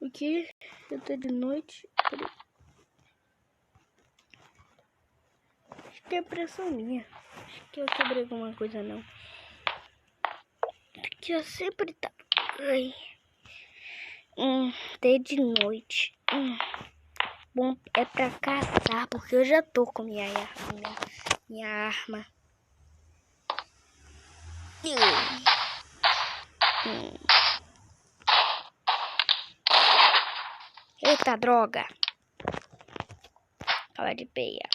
Aqui eu tô de noite. Acho que é impressão minha. Acho que eu quebrei alguma coisa não. Aqui eu sempre tá. Ai. Até de noite. Bom é pra caçar, porque eu já tô com minha arma. Eita, droga. Cala de peia.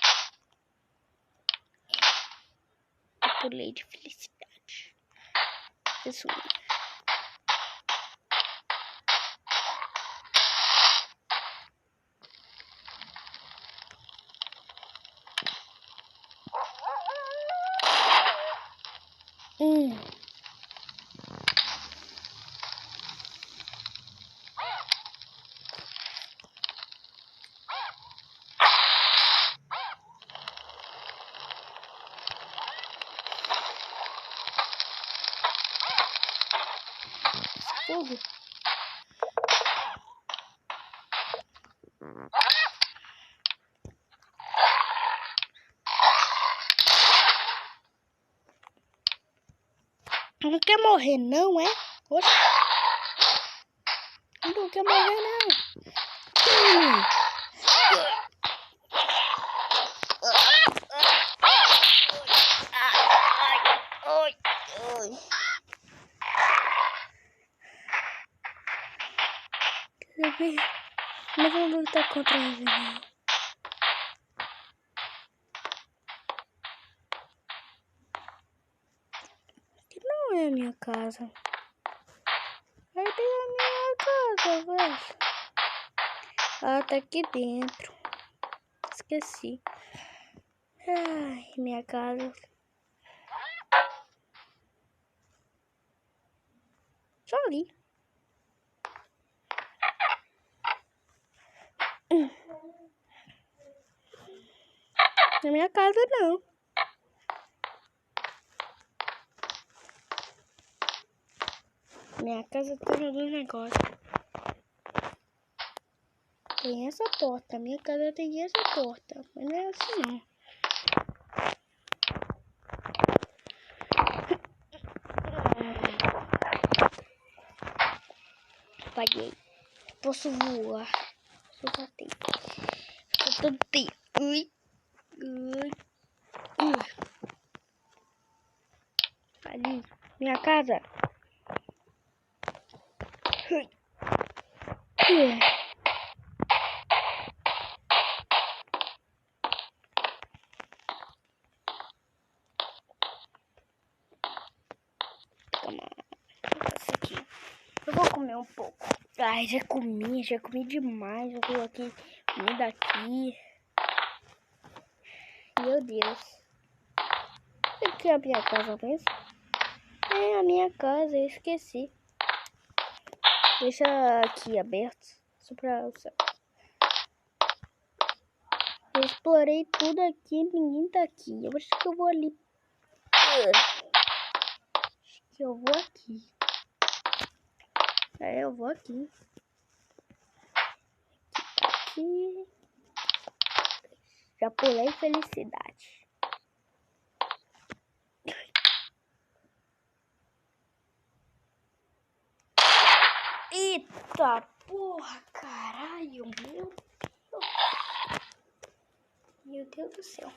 Eu pulei de felicidade. Isso. Fogo. Não quer morrer não, é? Oxe. Não quer morrer não. Não vou lutar contra ele não. Aqui não é a minha casa. Cadê a minha casa, velho? Ah, tá aqui dentro. Esqueci. Ai, minha casa. Só ali. Na minha casa não. Minha casa tá jogando negócio. Tem essa porta. Minha casa tem essa porta. Mas não é assim não. Apaguei. Posso voar. Só bater. Só bater. Ui. Ali. Minha casa. Toma. Essa aqui. Eu vou comer um pouco. Ai, já comi demais. Eu coloquei comida aqui. Meu Deus. Aqui é a minha casa mesmo? É a minha casa, eu esqueci. Deixa aqui aberto. Só pra... Eu explorei tudo aqui, ninguém tá aqui. Eu acho que eu vou ali. Acho que eu vou aqui. É, eu vou aqui. Aqui. Já pulei felicidade. Eita porra, caralho, meu Deus. Meu Deus do céu.